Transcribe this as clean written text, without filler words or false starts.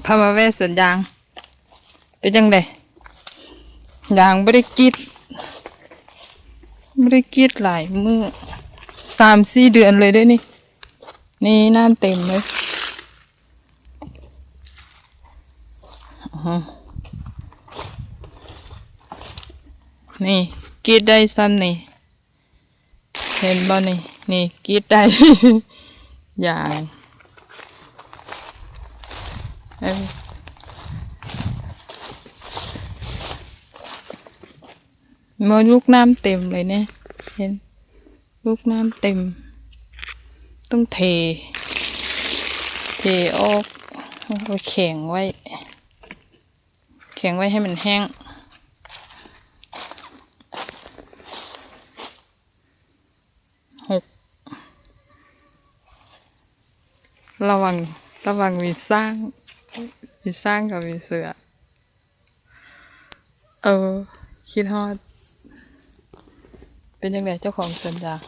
พามาแวะสวนยางเป็นยังไงยางไม่ได้กิดหลายมื้อ3-4 เดือนเลยได้นี่น้ำเต็มเลยนี่กรีดได้ซ้ำนี่เห็นบ่นี่กรีดได้ อย่างมาลูกน้ำเต็มเลยเนี่ยเห็นลูกน้ำเต็มต้องเทออกแล้วก็แข็งไว้ให้มันแห้งระวังมีสร้างกับมีเสือคิดฮอดเป็นยังไงเจ้าของสวนยาง